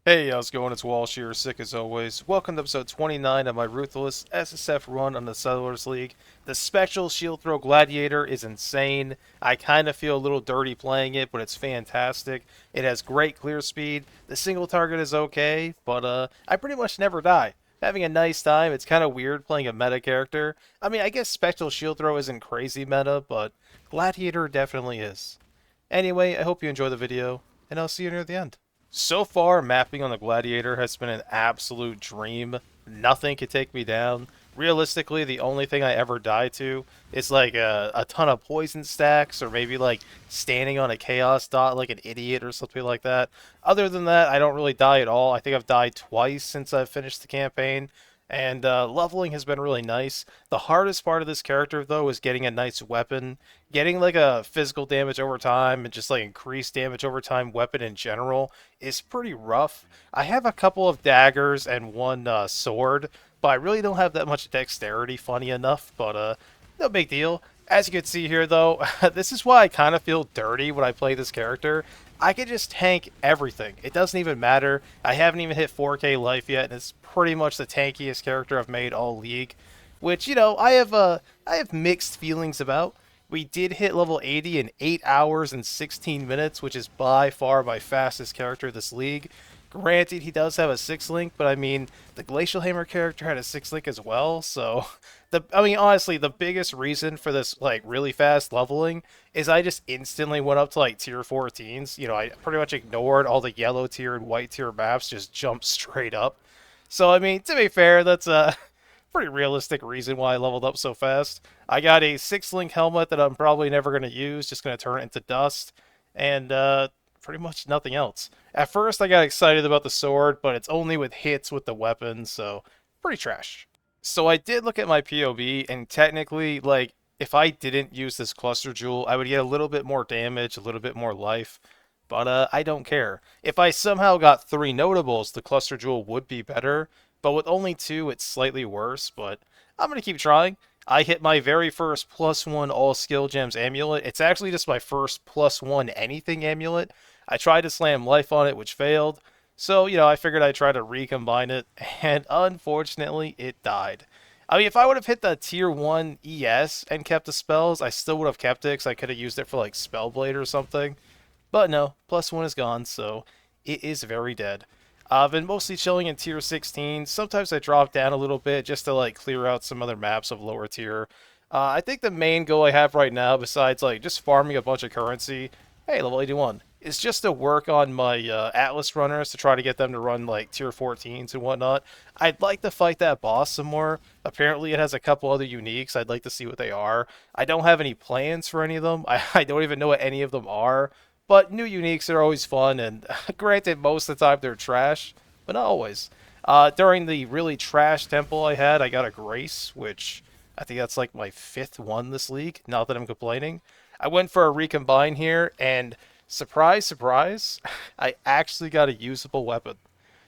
Hey, how's it going? It's Walsh here, sick as always. Welcome to episode 29 of my ruthless SSF run on the Settlers League. The special shield throw Gladiator is insane. I kind of feel a little dirty playing it, but it's fantastic. It has great clear speed. The single target is okay, but I pretty much never die. Having a nice time. It's kind of weird playing a meta character. I mean, I guess special shield throw isn't crazy meta, but Gladiator definitely is. Anyway, I hope you enjoy the video, and I'll see you near the end. So far, mapping on the Gladiator has been an absolute dream. Nothing could take me down. Realistically, the only thing I ever die to is like a ton of poison stacks, or maybe like standing on a chaos dot like an idiot or something like that. Other than that, I don't really die at all. I think I've died twice since I've finished the campaign, and leveling has been really nice. The hardest part of this character, though, is getting a nice weapon. Getting like a physical damage over time and just like increased damage over time weapon in general is pretty rough. I have a couple of daggers and one sword, but I really don't have that much dexterity, funny enough, but no big deal. As you can see here, though, this is why I kind of feel dirty when I play this character. I can just tank everything. It doesn't even matter. I haven't even hit 4K life yet, and it's pretty much the tankiest character I've made all league. Which, I have mixed feelings about. We did hit level 80 in 8 hours and 16 minutes, which is by far my fastest character this league. Granted, he does have a 6-link, but I mean, the Glacial Hammer character had a 6-link as well, so... honestly, the biggest reason for this, like, really fast leveling is I just instantly went up to, like, tier 14s. I pretty much ignored all the yellow tier and white tier maps, just jumped straight up. So, I mean, to be fair, that's a pretty realistic reason why I leveled up so fast. I got a 6-link helmet that I'm probably never going to use, just going to turn it into dust, and pretty much nothing else. At first, I got excited about the sword, but it's only with hits with the weapon, so pretty trash. So I did look at my POV, and technically, like, if I didn't use this cluster jewel, I would get a little bit more damage, a little bit more life, but I don't care. If I somehow got 3 notables, the cluster jewel would be better, but with only 2, it's slightly worse, but I'm going to keep trying. I hit my very first +1 all skill gems amulet. It's actually just my first +1 anything amulet. I tried to slam life on it, which failed. So, I figured I'd try to recombine it, and unfortunately, it died. I mean, if I would have hit the tier 1 ES and kept the spells, I still would have kept it, because I could have used it for, like, Spellblade or something. But no, +1 is gone, so it is very dead. I've been mostly chilling in tier 16. Sometimes I drop down a little bit just to like clear out some other maps of lower tier. I think the main goal I have right now, besides like just farming a bunch of currency, hey, level 81, is just to work on my Atlas runners to try to get them to run like tier 14s and whatnot. I'd like to fight that boss some more. Apparently it has a couple other uniques. I'd like to see what they are. I don't have any plans for any of them. I don't even know what any of them are. But new uniques are always fun, and granted, most of the time they're trash, but not always. During the really trash temple I had, I got a Grace, which I think that's like my 5th one this league, not that I'm complaining. I went for a recombine here, and surprise, surprise, I actually got a usable weapon.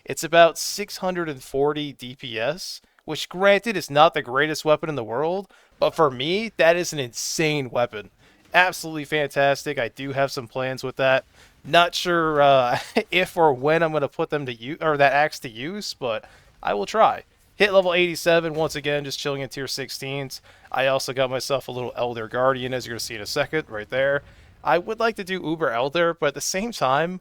It's about 640 DPS, which granted is not the greatest weapon in the world, but for me, that is an insane weapon. Absolutely fantastic. I do have some plans with that. Not sure if or when I'm going to put them to use, or that axe to use, but I will try. Hit level 87 once again, just chilling in tier 16s. I also got myself a little Elder Guardian, as you're going to see in a second, right there. I would like to do Uber Elder, but at the same time,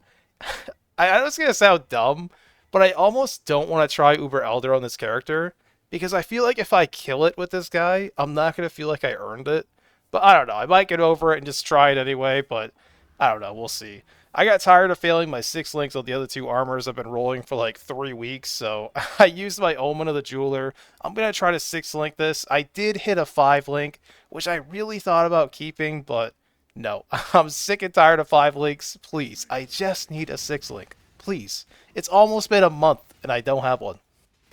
I know it's going to sound dumb, but I almost don't want to try Uber Elder on this character, because I feel like if I kill it with this guy, I'm not going to feel like I earned it. But I don't know. I might get over it and just try it anyway, but I don't know. We'll see. I got tired of failing my 6 links on the other 2 armors I've been rolling for like 3 weeks, so I used my Omen of the Jeweler. I'm going to try to 6-link this. I did hit a 5-link, which I really thought about keeping, but no. I'm sick and tired of 5 links. Please, I just need a 6-link. Please. It's almost been a month, and I don't have one.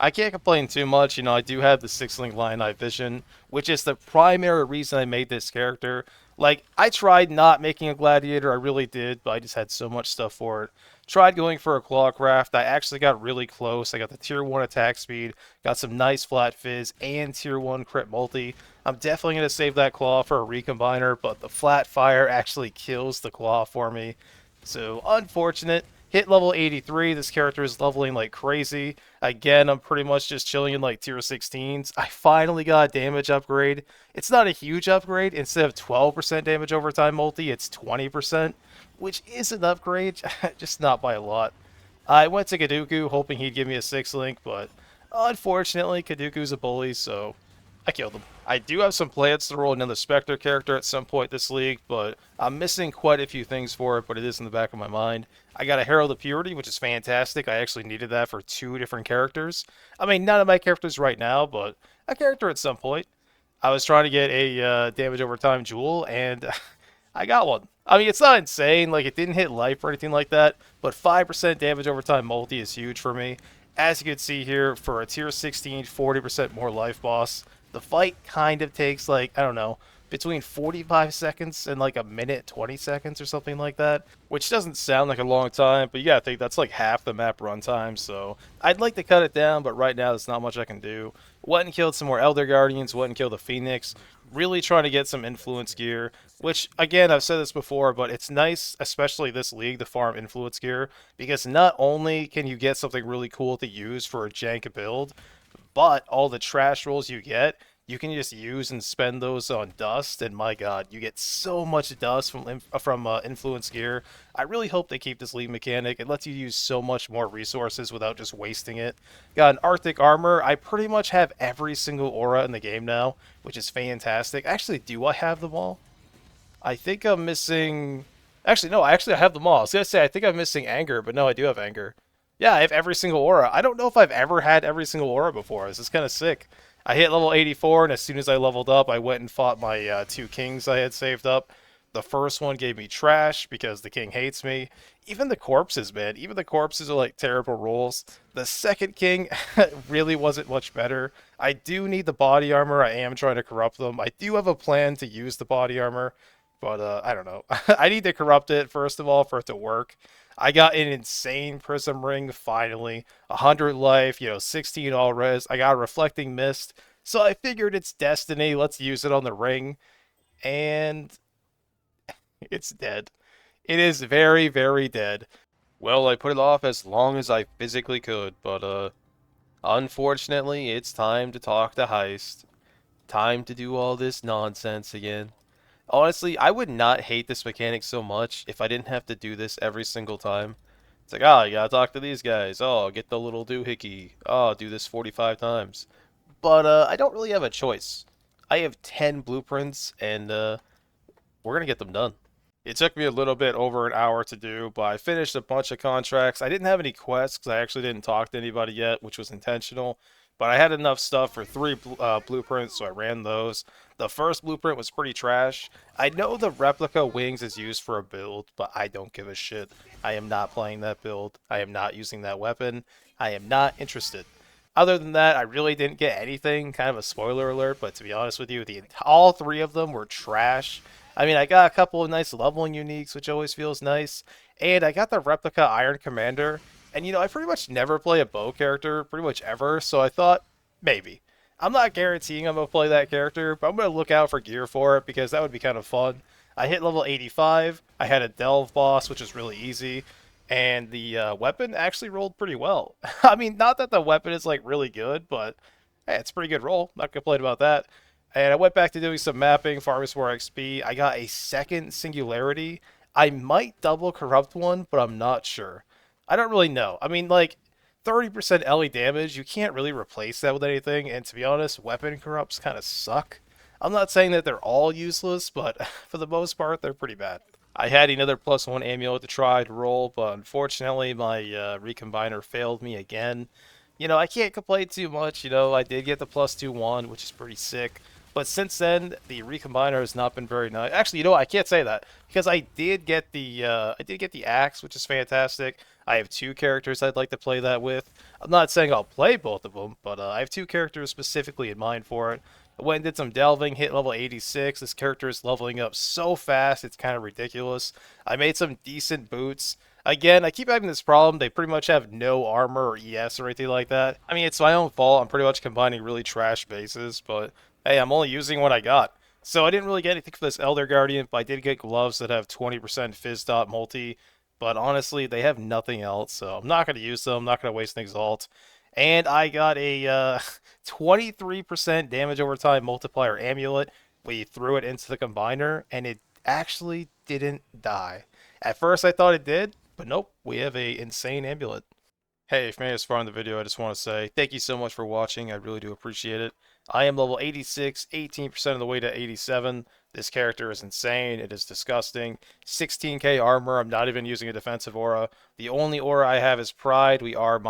I can't complain too much. I do have the 6-link Lion Eye Vision, which is the primary reason I made this character. Like, I tried not making a Gladiator, I really did, but I just had so much stuff for it. Tried going for a Clawcraft, I actually got really close. I got the tier 1 attack speed, got some nice flat fizz, and tier 1 crit multi. I'm definitely going to save that Claw for a Recombiner, but the flat fire actually kills the Claw for me. So, unfortunate. Hit level 83, this character is leveling like crazy. Again, I'm pretty much just chilling in like tier 16s. I finally got a damage upgrade. It's not a huge upgrade. Instead of 12% damage over time multi, it's 20%, which is an upgrade, just not by a lot. I went to Kaduku hoping he'd give me a 6 link, but unfortunately, Kaduku's a bully, so I killed him. I do have some plans to roll another Spectre character at some point this league, but I'm missing quite a few things for it, but it is in the back of my mind. I got a Herald of Purity, which is fantastic. I actually needed that for 2 different characters. I mean, none of my characters right now, but a character at some point. I was trying to get a damage over time jewel, and I got one. I mean, it's not insane, like it didn't hit life or anything like that, but 5% damage over time multi is huge for me. As you can see here, for a tier 16, 40% more life boss, the fight kind of takes like, I don't know, between 45 seconds and like a minute 20 seconds or something like that, which doesn't sound like a long time, but you gotta think that's like half the map runtime, so I'd like to cut it down, but right now there's not much I can do. Went and killed some more Elder Guardians, went and killed a Phoenix, really trying to get some influence gear, which again, I've said this before, but it's nice, especially this league, to farm influence gear, because not only can you get something really cool to use for a jank build, but all the trash rolls you get, you can just use and spend those on dust, and my god, you get so much dust from influence gear. I really hope they keep this league mechanic. It lets you use so much more resources without just wasting it. Got an Arctic armor. I pretty much have every single aura in the game now, which is fantastic. Actually, do I have them all? I think I'm missing... Actually, no, I have them all. I was going to say, I think I'm missing Anger, but no, I do have Anger. Yeah, I have every single aura. I don't know if I've ever had every single aura before. This is kind of sick. I hit level 84, and as soon as I leveled up, I went and fought my 2 kings I had saved up. The first one gave me trash because the king hates me. Even the corpses, man. Even the corpses are like terrible rolls. The second king really wasn't much better. I do need the body armor. I am trying to corrupt them. I do have a plan to use the body armor, but I don't know. I need to corrupt it, first of all, for it to work. I got an insane prism ring, finally. 100 life, 16 all res. I got a reflecting mist. So I figured it's destiny. Let's use it on the ring. And it's dead. It is very, very dead. Well, I put it off as long as I physically could, but unfortunately, it's time to talk to Heist. Time to do all this nonsense again. Honestly, I would not hate this mechanic so much if I didn't have to do this every single time. It's like, you gotta talk to these guys. Oh, get the little doohickey. Oh, do this 45 times. But I don't really have a choice. I have 10 blueprints, and we're gonna get them done. It took me a little bit over an hour to do, but I finished a bunch of contracts. I didn't have any quests because I actually didn't talk to anybody yet, which was intentional. But I had enough stuff for 3 blueprints, so I ran those. The first blueprint was pretty trash. I know the replica wings is used for a build, but I don't give a shit. I am not playing that build. I am not using that weapon. I am not interested. Other than that, I really didn't get anything. Kind of a spoiler alert, but to be honest with you, all 3 of them were trash. I mean, I got a couple of nice leveling uniques, which always feels nice. And I got the replica Iron Commander. And I pretty much never play a bow character, pretty much ever, so I thought, maybe. I'm not guaranteeing I'm going to play that character, but I'm going to look out for gear for it, because that would be kind of fun. I hit level 85, I had a Delve boss, which was really easy, and the weapon actually rolled pretty well. I mean, not that the weapon is, like, really good, but, hey, it's a pretty good roll, not complain about that. And I went back to doing some mapping, farming some more XP. I got a second Singularity. I might double corrupt one, but I'm not sure. I don't really know. I mean, like, 30% LE damage, you can't really replace that with anything, and to be honest, weapon corrupts kind of suck. I'm not saying that they're all useless, but for the most part, they're pretty bad. I had another +1 amulet to try to roll, but unfortunately, my recombiner failed me again. I can't complain too much. I did get the +2-1, which is pretty sick. But since then, the recombiner has not been very nice. Actually, I can't say that because I did get the axe, which is fantastic. I have 2 characters I'd like to play that with. I'm not saying I'll play both of them, but I have 2 characters specifically in mind for it. I went and did some delving, hit level 86. This character is leveling up so fast, it's kind of ridiculous. I made some decent boots. Again, I keep having this problem. They pretty much have no armor or ES or anything like that. I mean, it's my own fault. I'm pretty much combining really trash bases, but hey, I'm only using what I got. So I didn't really get anything for this Elder Guardian, but I did get gloves that have 20% Fizz Dot multi. but honestly, they have nothing else, so I'm not going to use them. I'm not going to waste an exalt. And I got a 23% damage over time multiplier amulet. We threw it into the combiner, and it actually didn't die. At first, I thought it did, but nope. We have a insane amulet. Hey, if you made this far in the video, I just want to say thank you so much for watching. I really do appreciate it. I am level 86, 18% of the way to 87. This character is insane. It is disgusting. 16k armor. I'm not even using a defensive aura. The only aura I have is Pride. We are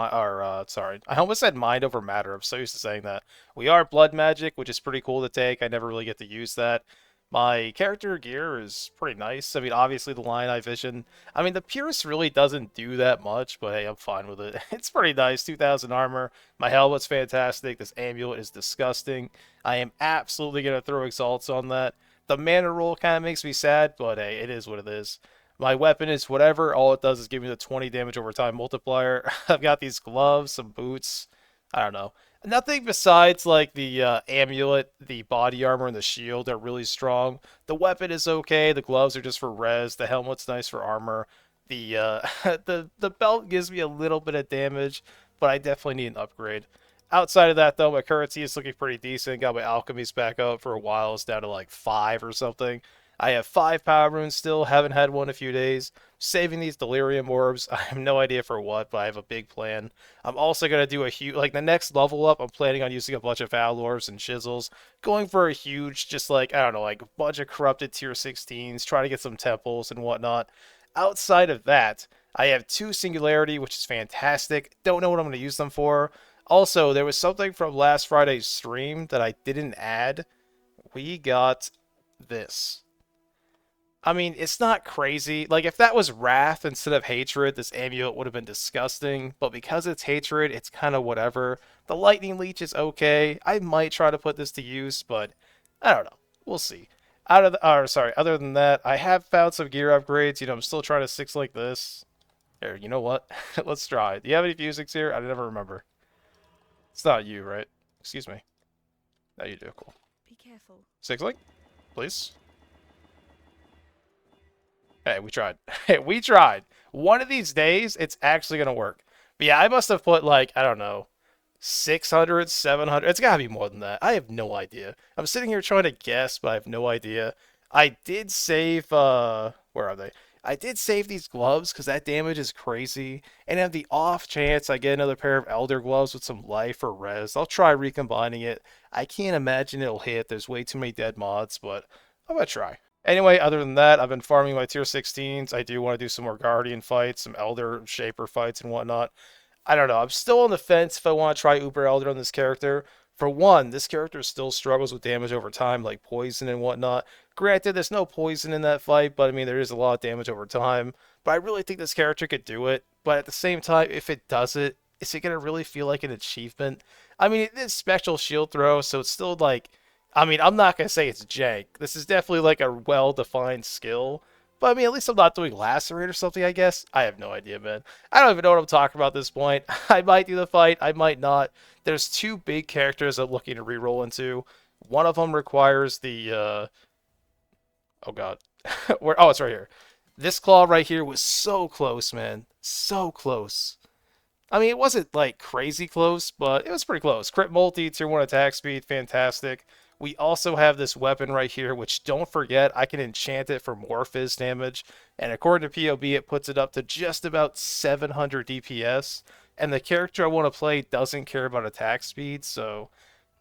sorry. I almost said Mind over Matter. I'm so used to saying that. We are Blood Magic, which is pretty cool to take. I never really get to use that. My character gear is pretty nice. I mean, obviously the line eye vision. I mean, the Pierce really doesn't do that much, but hey, I'm fine with it. It's pretty nice. 2,000 armor. My helmet's fantastic. This amulet is disgusting. I am absolutely going to throw exalts on that. The mana roll kind of makes me sad, but hey, it is what it is. My weapon is whatever. All it does is give me the 20 damage over time multiplier. I've got these gloves, some boots. I don't know. Nothing besides like the amulet, the body armor, and the shield are really strong. The weapon is okay. The gloves are just for res. The helmet's nice for armor. The the belt gives me a little bit of damage, but I definitely need an upgrade. Outside of that, though, my currency is looking pretty decent. Got my alchemies back up for a while. It's down to like 5 or something. I have 5 power runes still. Haven't had one in a few days. Saving these delirium orbs. I have no idea for what, but I have a big plan. I'm also going to do a huge, like the next level up, I'm planning on using a bunch of aloud orbs and chisels. Going for a huge, just like, I don't know, like a bunch of corrupted tier 16s. Trying to get some temples and whatnot. Outside of that, I have 2 singularity, which is fantastic. Don't know what I'm going to use them for. Also, there was something from last Friday's stream that I didn't add. We got this. I mean, it's not crazy. Like, if that was Wrath instead of Hatred, this amulet would have been disgusting. But because it's Hatred, it's kind of whatever. The Lightning Leech is okay. I might try to put this to use, but I don't know. We'll see. Other than that, I have found some gear upgrades. You know, I'm still trying to 6-link this. There, you know what? Let's try. Do you have any Fusings here? I never remember. It's not you, right? Excuse me. No, you do. Cool. Be careful. 6-link, please. Hey, we tried. Hey, we tried. One of these days, it's actually going to work. But yeah, I must have put like, I don't know, 600, 700. It's got to be more than that. I have no idea. I'm sitting here trying to guess, but I have no idea. I did save, where are they? I did save these gloves because that damage is crazy. And on the off chance I get another pair of Elder gloves with some life or res, I'll try recombining it. I can't imagine it'll hit. There's way too many dead mods, but I'm going to try. Anyway, other than that, I've been farming my tier 16s. I do want to do some more Guardian fights, some Elder Shaper fights and whatnot. I don't know. I'm still on the fence if I want to try Uber Elder on this character. For one, this character still struggles with damage over time, like poison and whatnot. Granted, there's no poison in that fight, but I mean, there is a lot of damage over time. But I really think this character could do it. But at the same time, if it does it, is it going to really feel like an achievement? I mean, it is special shield throw, so it's still like... I mean, I'm not going to say it's jank. This is definitely like a well-defined skill. But I mean, at least I'm not doing Lacerate or something, I guess. I have no idea, man. I don't even know what I'm talking about at this point. I might do the fight. I might not. There's 2 big characters I'm looking to reroll into. One of them requires the... Oh, God. Oh, it's right here. This claw right here was so close, man. So close. I mean, it wasn't, like, crazy close, but it was pretty close. Crit multi, tier 1 attack speed, fantastic. We also have this weapon right here, which don't forget, I can enchant it for more fizz damage. And according to POB, it puts it up to just about 700 DPS. And the character I want to play doesn't care about attack speed, so...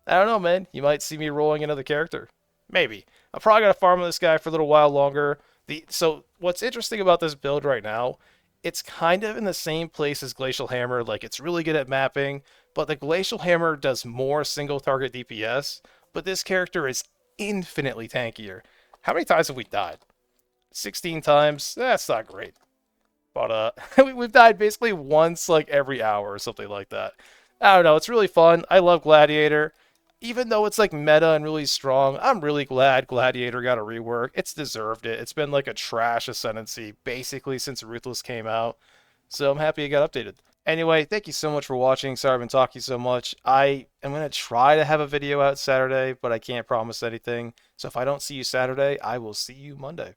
I don't know, man. You might see me rolling another character. Maybe. I'm probably going to farm this guy for a little while longer. So, what's interesting about this build right now, it's kind of in the same place as Glacial Hammer. Like, it's really good at mapping, but the Glacial Hammer does more single target DPS. But this character is infinitely tankier. How many times have we died? 16 times? That's not great. But, we've died basically once, like, every hour or something like that. I don't know, it's really fun. I love Gladiator. Even though it's, like, meta and really strong, I'm really glad Gladiator got a rework. It's deserved it. It's been, like, a trash ascendancy, basically, since Ruthless came out. So I'm happy it got updated. Anyway, thank you so much for watching. Sorry I've been talking so much. I am going to try to have a video out Saturday, but I can't promise anything. So if I don't see you Saturday, I will see you Monday.